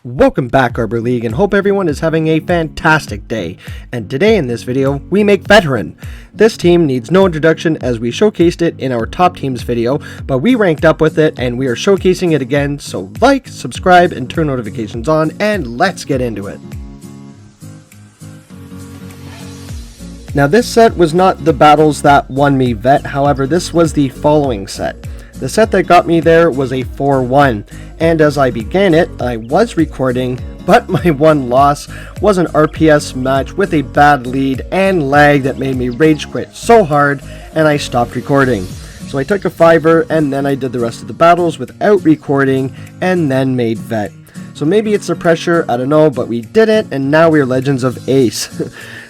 Welcome back, Arbor League, and hope everyone is having a fantastic day. And today in this video, we make Veteran. This team needs no introduction as we showcased it in our top teams video, but we ranked up with it and we are showcasing it again, so like, subscribe, and turn notifications on, and let's get into it. Now this set was not the battles that won me Vet, however this was the following set. The set that got me there was a 4-1, and as I began it, I was recording, but my one loss was an RPS match with a bad lead and lag that made me rage quit so hard, and I stopped recording. So I took a 5er, and then I did the rest of the battles without recording, and then made Vet. So maybe it's the pressure, I don't know, but we did it, and now we're Legends of Ace.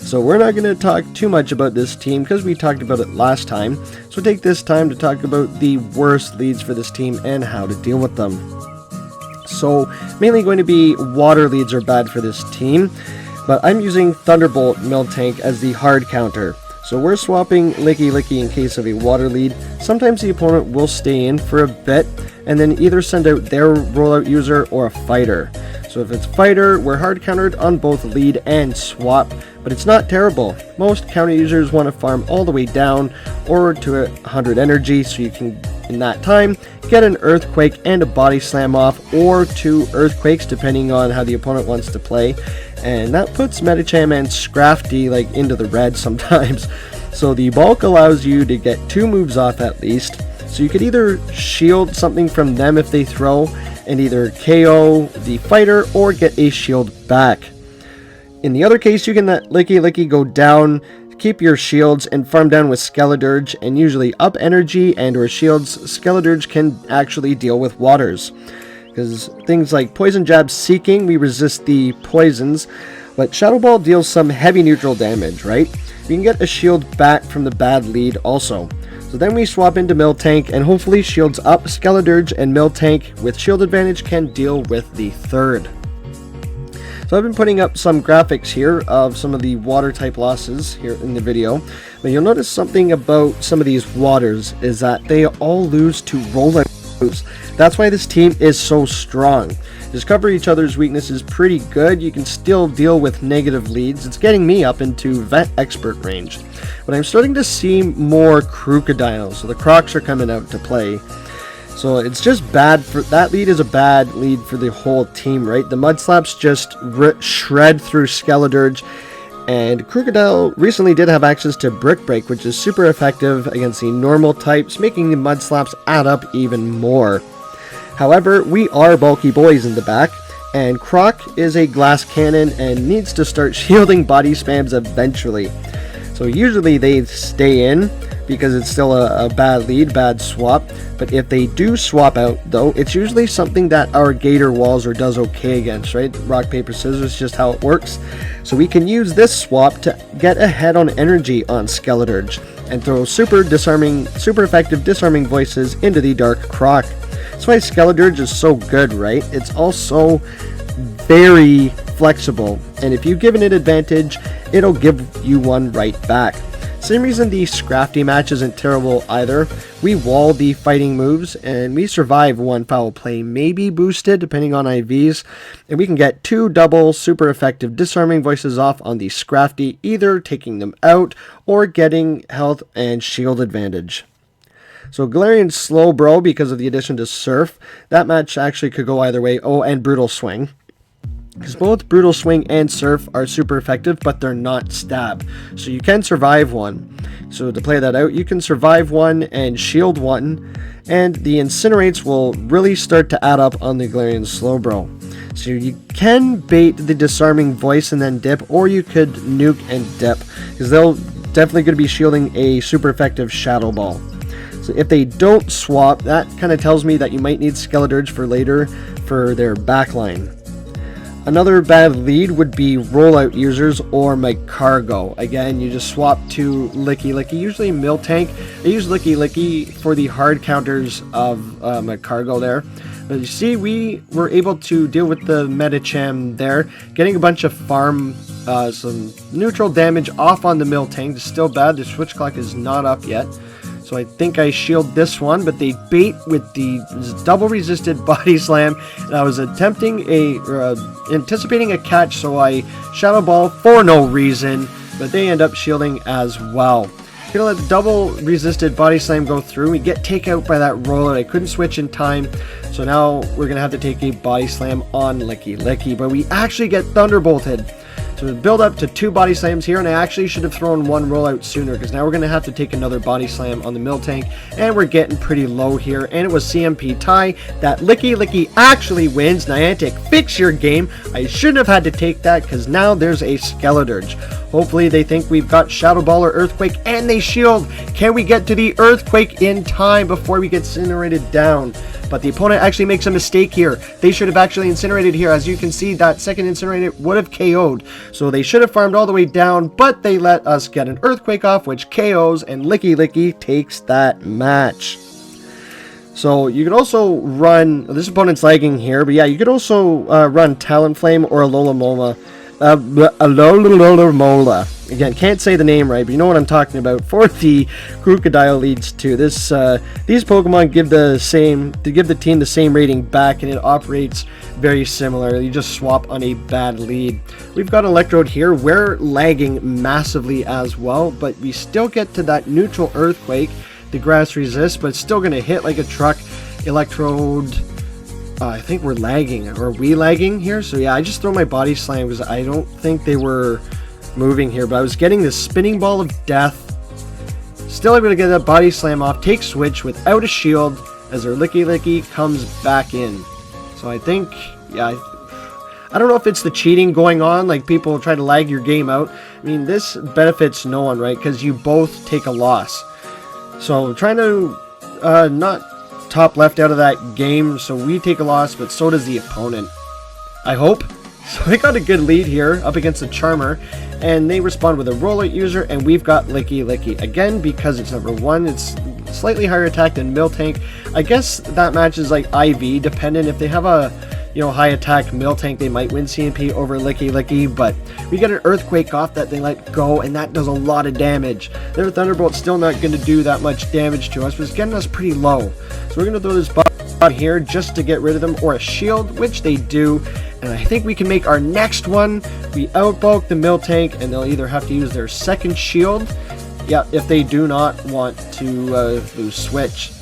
So we're not going to talk too much about this team because we talked about it last time. So take this time to talk about the worst leads for this team and how to deal with them. So mainly going to be water leads are bad for this team, but I'm using Thunderbolt Miltank as the hard counter. So we're swapping Lickilicki in case of a water lead. Sometimes the opponent will stay in for a bit and then either send out their rollout user or a fighter. So if it's fighter, we're hard countered on both lead and swap, but it's not terrible. Most counter users want to farm all the way down or to 100 energy so you can, in that time, get an earthquake and a body slam off, or 2 earthquakes depending on how the opponent wants to play. And that puts Medicham and Scrafty like into the red sometimes. So the bulk allows you to get 2 moves off at least. So you could either shield something from them if they throw and either KO the fighter or get a shield back. In the other case, you can let Lickilicki go down, keep your shields, and farm down with Skeledirge, and usually up energy and or shields. Skeledirge can actually deal with waters. Because things like Poison Jab Seeking, we resist the poisons, but Shadow Ball deals some heavy neutral damage, right? We can get a shield back from the bad lead also. So then we swap into Miltank, and hopefully shields up. Skeledirge and Miltank with shield advantage can deal with the third. So I've been putting up some graphics here of some of the water type losses here in the video, but you'll notice something about some of these waters is that they all lose to rollout moves. That's why this team is so strong. Discover each other's weaknesses pretty good. You can still deal with negative leads. It's getting me up into Vet Expert range. But I'm starting to see more crocodiles, so the crocs are coming out to play. So it's just bad for that lead is a bad lead for the whole team, right? The mud slaps just shred through Skeledirge, and Crocodile recently did have access to Brick Break, which is super effective against the normal types, making the mud slaps add up even more. However, we are bulky boys in the back, and Croc is a glass cannon and needs to start shielding body spams eventually. So usually they stay in because it's still a bad lead, bad swap, but if they do swap out though, it's usually something that our Gator Walls does okay against, right? Rock, paper, scissors, just how it works. So we can use this swap to get ahead on energy on Skeledirge and throw super effective disarming voices into the Dark Croc. That's why Skeledirge is so good, right? It's also very flexible, and if you give it an advantage, it'll give you one right back. Same reason the Scrafty match isn't terrible either. We wall the fighting moves, and we survive one foul play, maybe boosted depending on IVs, and we can get 2 double super effective disarming voices off on the Scrafty, either taking them out or getting health and shield advantage. So Galarian Slowbro, because of the addition to Surf, that match actually could go either way. Oh, and Brutal Swing. Because both Brutal Swing and Surf are super effective, but they're not stab. So you can survive one. So to play that out, you can survive one and shield one, and the Incinerates will really start to add up on the Galarian Slowbro. So you can bait the Disarming Voice and then dip, or you could nuke and dip, because they'll definitely going to be shielding a super effective Shadow Ball. So if they don't swap, that kind of tells me that you might need Skeledirge for later for their backline. Another bad lead would be rollout users or my cargo. Again, you just swap to Lickilicki, usually Miltank. I use Lickilicki for the hard counters of my cargo there. But you see, we were able to deal with the Medicham there, getting a bunch of farm, some neutral damage off on the Miltank. It's still bad, the switch clock is not up yet. So I think I shield this one, but they bait with the double resisted body slam, and I was anticipating a catch, so I Shadow Ball for no reason, but they end up shielding as well. Gonna let the double resisted body slam go through. We get taken out by that rollout. I couldn't switch in time, so now we're gonna have to take a body slam on Lickilicki, but we actually get thunderbolted. So we build up to 2 body slams here, and I actually should have thrown 1 rollout sooner, because now we're going to have to take another body slam on the Miltank, and we're getting pretty low here, and it was CMP tie that Lickilicki actually wins. Niantic, fix your game. I shouldn't have had to take that, because now there's a Skeledirge. Hopefully they think we've got Shadow Ball or Earthquake, and they shield. Can we get to the Earthquake in time before we get incinerated down? But the opponent actually makes a mistake here. They should have actually incinerated here. As you can see, that second incinerated would have KO'd. So they should have farmed all the way down, but they let us get an Earthquake off, which KOs, and Lickilicki takes that match. So you could also run, this opponent's lagging here, but yeah, you could also run Talonflame or Alola Mola. Again, can't say the name right, but you know what I'm talking about. For the Crocodile leads too. This these Pokemon give the team the same rating back, and it operates very similar. You just swap on a bad lead. We've got Electrode here. We're lagging massively as well, but we still get to that neutral Earthquake. The grass resists, but it's still going to hit like a truck. Electrode. I think we're lagging. Are we lagging here? So yeah, I just throw my body slam because I don't think they were moving here, but I was getting this spinning ball of death. Still able to get that body slam off, take switch without a shield as our Lickilicki comes back in. So I think, yeah, I don't know if it's the cheating going on, like people try to lag your game out. I mean, this benefits no one, right? Because you both take a loss. So trying to not top left out of that game, so we take a loss, but so does the opponent, I hope. So we got a good lead here up against the Charmer, and they respond with a rollout user, and we've got Lickilicki. Again, because it's number 1, it's slightly higher attack than Miltank. I guess that match is like IV dependent. If they have a high attack Miltank, they might win CMP over Lickilicki, but we get an Earthquake off that they let go, and that does a lot of damage. Their Thunderbolt's still not going to do that much damage to us, but it's getting us pretty low. So we're going to throw this bot here just to get rid of them, or a shield, which they do. And I think we can make our next one. We outbulk the Miltank, and they'll either have to use their second shield, yeah, if they do not want to lose switch.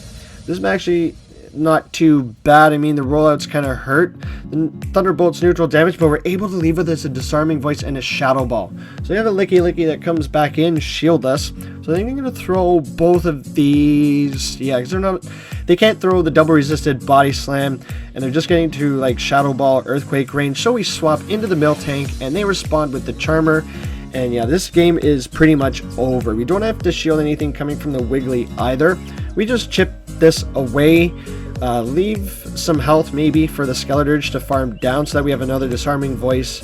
This is actually not too bad. I mean, the rollouts kind of hurt. The Thunderbolt's neutral damage, but we're able to leave with us a Disarming Voice and a Shadow Ball. So we have a Lickilicki that comes back in, shield us. So I think I'm going to throw both of these. Yeah, because they can't throw the double resisted body slam, and they're just getting to like Shadow Ball, Earthquake range. So we swap into the Miltank, and they respond with the Charmer. And yeah, this game is pretty much over. We don't have to shield anything coming from the Wiggly either. We just chip this away. Leave some health maybe for the Skeledirge to farm down so that we have another Disarming Voice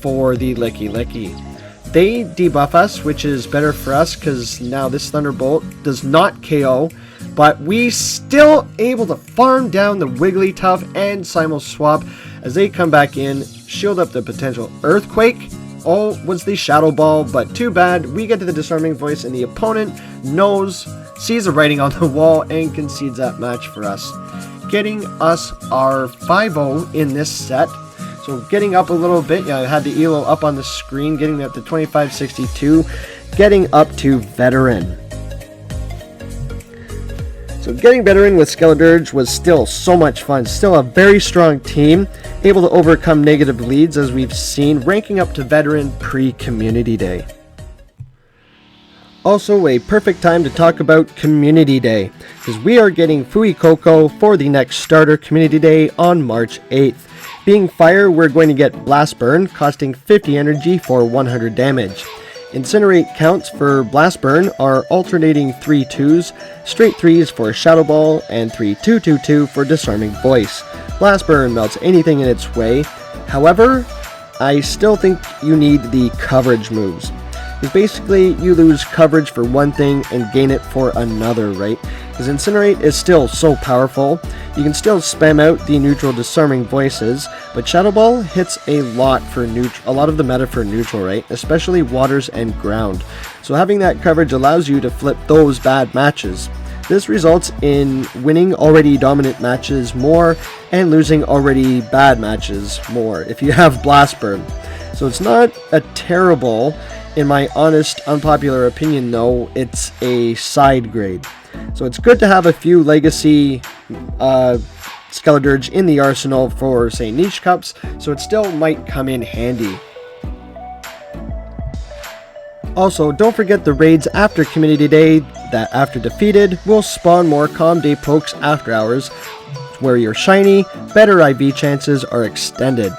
for the Lickilicki. They debuff us, which is better for us because now this Thunderbolt does not KO, but we still able to farm down the Wigglytuff and Simul Swap as they come back in, shield up the potential Earthquake. Oh, was the Shadow Ball, but too bad. We get to the Disarming Voice, and the opponent sees the writing on the wall, and concedes that match for us, getting us our 5-0 in this set. So getting up a little bit, yeah, I had the ELO up on the screen, getting up to 2562, getting up to Veteran. So getting Veteran with Skeledirge was still so much fun, still a very strong team, able to overcome negative leads as we've seen, ranking up to Veteran pre-Community Day. Also a perfect time to talk about Community Day, because we are getting Fuecoco for the next starter Community Day on March 8th. Being Fire, we're going to get Blast Burn, costing 50 energy for 100 damage. Incinerate counts for Blast Burn are alternating 3 2s, straight 3s for Shadow Ball, and 3 2-2-2 for Disarming Voice. Blast Burn melts anything in its way. However, I still think you need the coverage moves. Because basically, you lose coverage for one thing and gain it for another, right? Because Incinerate is still so powerful. You can still spam out the neutral Disarming Voices, but Shadow Ball hits a lot of the meta for neutral, right? Especially waters and ground. So having that coverage allows you to flip those bad matches. This results in winning already dominant matches more and losing already bad matches more if you have Blast Burn. So it's not a terrible, in my honest, unpopular opinion though, it's a side grade. So it's good to have a few legacy Skeledirge in the arsenal for, say, niche cups, so it still might come in handy. Also, don't forget the raids after Community Day that, after defeated, will spawn more Calm Day pokes after hours, where your shiny, better IV chances are extended.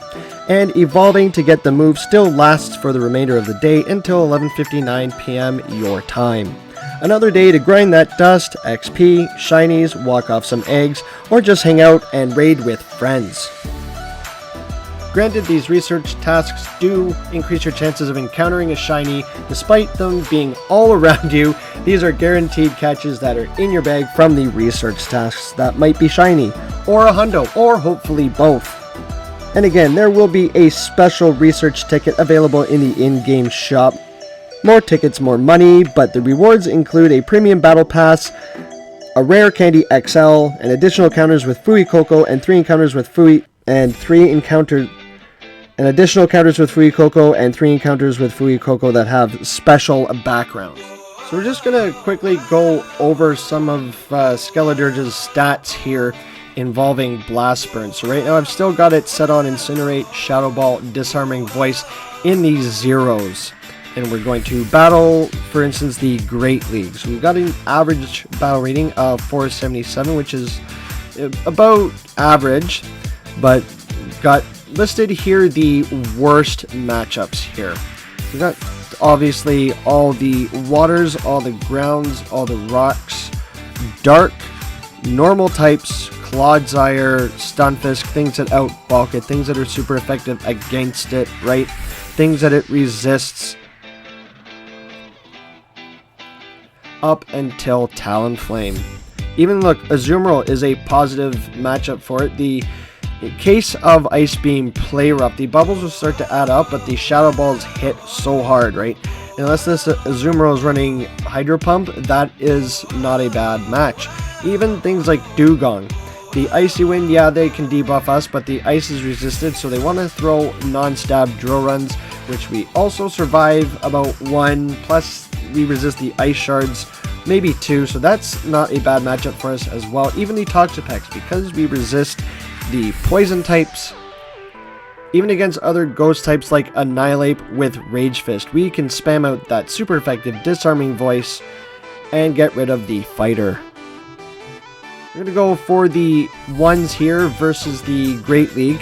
And evolving to get the move still lasts for the remainder of the day until 11:59 PM your time. Another day to grind that dust, XP, shinies, walk off some eggs, or just hang out and raid with friends. Granted, these research tasks do increase your chances of encountering a shiny, despite them being all around you. These are guaranteed catches that are in your bag from the research tasks that might be shiny, or a hundo, or hopefully both. And again, there will be a special research ticket available in the in-game shop. More tickets, more money, but the rewards include a premium battle pass, a rare candy XL, and additional encounters with Fuecoco, and 3 encounters with additional encounters with Fuecoco, and 3 encounters with Fuecoco that have special backgrounds. So we're just going to quickly go over some of Skeledirge's stats here involving Blast Burn. So right now I've still got it set on Incinerate, Shadow Ball, Disarming Voice in the zeros. And we're going to battle, for instance, the Great League. So we've got an average battle rating of 477, which is about average, but got listed here the worst matchups here. We've got obviously all the waters, all the grounds, all the rocks, dark, normal types, Clodsire, Stunfisk, things that outbulk it, things that are super effective against it, right? Things that it resists up until Talonflame. Even look, Azumarill is a positive matchup for it. In case of Ice Beam Play Rough, the bubbles will start to add up, but the Shadow Balls hit so hard, right? Unless this Azumarill is running Hydro Pump, that is not a bad match. Even things like Dugong. The Icy Wind, yeah, they can debuff us, but the ice is resisted, so they want to throw non-stab drill runs, which we also survive about 1, plus we resist the ice shards, maybe 2, so that's not a bad matchup for us as well. Even the Toxapex, because we resist the poison types, even against other ghost types like Annihilate with Rage Fist, we can spam out that super effective Disarming Voice and get rid of the fighter. We're going to go for the ones here versus the Great League.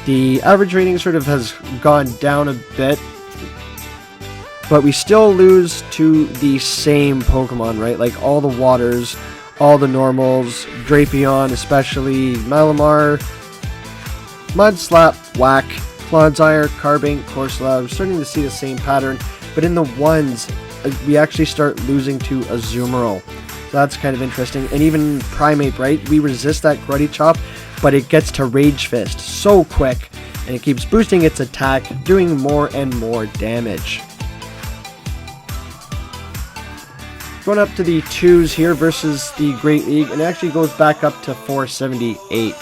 The average rating sort of has gone down a bit, but we still lose to the same Pokemon, right? Like all the waters, all the normals, Drapion especially, Malamar, Mudslap, Whack, Clodsire, Carbink, Corsola. We're starting to see the same pattern, but in the ones, we actually start losing to Azumarill. So that's kind of interesting. And even Primeape, right? We resist that Gruddy Chop, but it gets to Rage Fist so quick, and it keeps boosting its attack, doing more and more damage. Going up to the 2s here versus the Great League, and it actually goes back up to 478.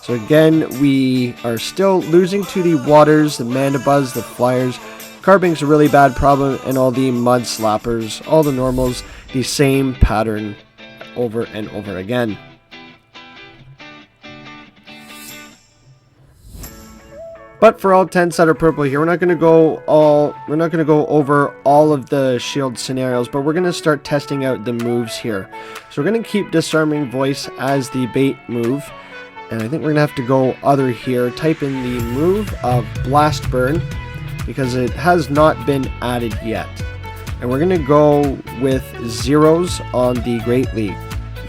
So again, we are still losing to the Waters, the Mandibuzz, the Flyers. Carbink's a really bad problem, and all the Mud Slappers, all the normals, the same pattern over and over again. But for all 10 that are purple here, we're not going to go over all of the shield scenarios, but we're going to start testing out the moves here. So we're going to keep Disarming Voice as the bait move, and I think we're going to have to go other here. Type in the move of Blast Burn, because it has not been added yet. And we're going to go with zeros on the Great League.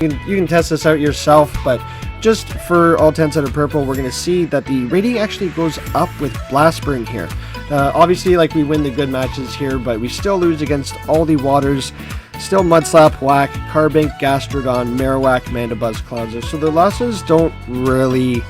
You can test this out yourself, but just for all 10 that are purple, we're going to see that the rating actually goes up with Blast Burn here. Obviously, like, we win the good matches here, but we still lose against all the waters. Still Mudslap, Whack, Carbink, Gastrodon, Marowak, Mandibuzz, Clodsire. So the losses don't really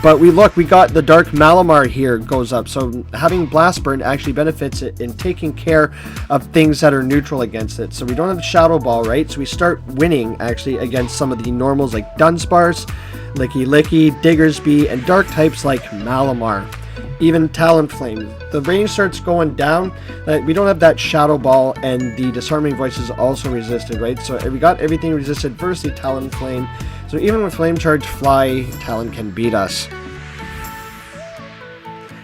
But we got the Dark Malamar here goes up. So having Blast Burn actually benefits it in taking care of things that are neutral against it. So we don't have Shadow Ball, right? So we start winning actually against some of the normals like Dunsparce, Lickilicki, Diggersby, and dark types like Malamar. Even Talonflame. The range starts going down. We don't have that Shadow Ball, and the Disarming Voice is also resisted, right? So we got everything resisted versus the Talonflame. So even with Flame Charge Fly, Talon can beat us.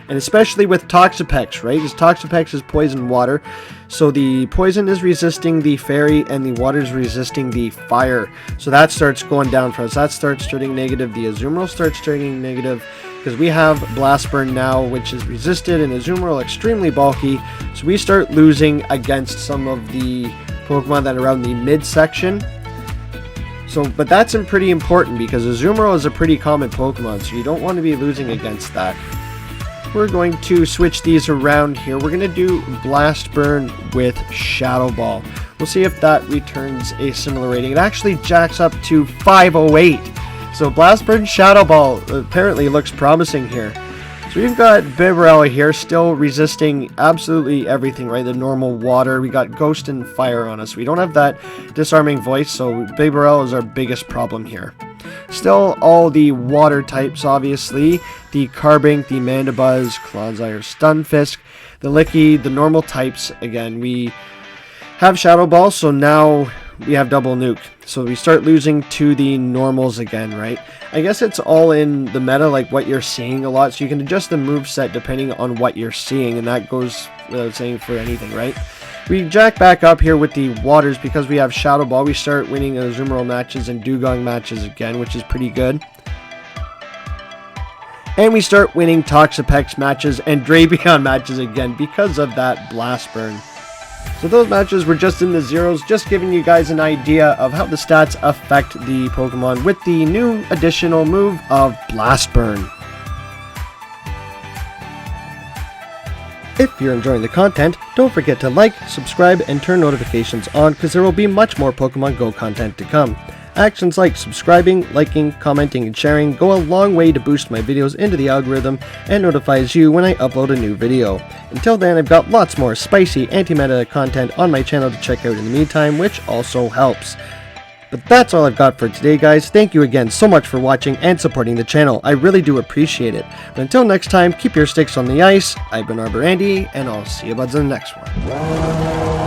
And especially with Toxapex, right? Because Toxapex is poison water. So the poison is resisting the fairy and the water is resisting the fire. So that starts going down for us. That starts turning negative. The Azumarill starts turning negative because we have Blast Burn now, which is resisted, and Azumarill extremely bulky. So we start losing against some of the Pokemon that are around the midsection. So, but that's pretty important because Azumarill is a pretty common Pokemon, so you don't want to be losing against that. We're going to switch these around here. We're going to do Blast Burn with Shadow Ball. We'll see if that returns a similar rating. It actually jacks up to 508. So Blast Burn Shadow Ball apparently looks promising here. So we've got Bibarel here still resisting absolutely everything, right? The normal water. We got Ghost and Fire on us. We don't have that Disarming Voice, so Bibarel is our biggest problem here. Still all the water types, obviously. The Carbink, the Mandibuzz, Clodsire, Stunfisk, the Licky, the normal types. Again, we have Shadow Ball, so now we have Double Nuke. So we start losing to the normals again, right? I guess it's all in the meta, like what you're seeing a lot. So you can adjust the moveset depending on what you're seeing, and that goes without saying for anything, right? We jack back up here with the waters because we have Shadow Ball. We start winning Azumarill matches and Dugong matches again, which is pretty good. And we start winning Toxapex matches and Drapion matches again because of that Blast Burn. So those matches were just in the zeros, just giving you guys an idea of how the stats affect the Pokemon with the new additional move of Blast Burn. If you're enjoying the content, don't forget to like, subscribe, and turn notifications on because there will be much more Pokemon Go content to come. Actions like subscribing, liking, commenting, and sharing go a long way to boost my videos into the algorithm and notifies you when I upload a new video. Until then, I've got lots more spicy anti-meta content on my channel to check out in the meantime, which also helps. But that's all I've got for today, guys. Thank you again so much for watching and supporting the channel. I really do appreciate it. But until next time, keep your sticks on the ice. I've been ArborAndy, and I'll see you buds in the next one.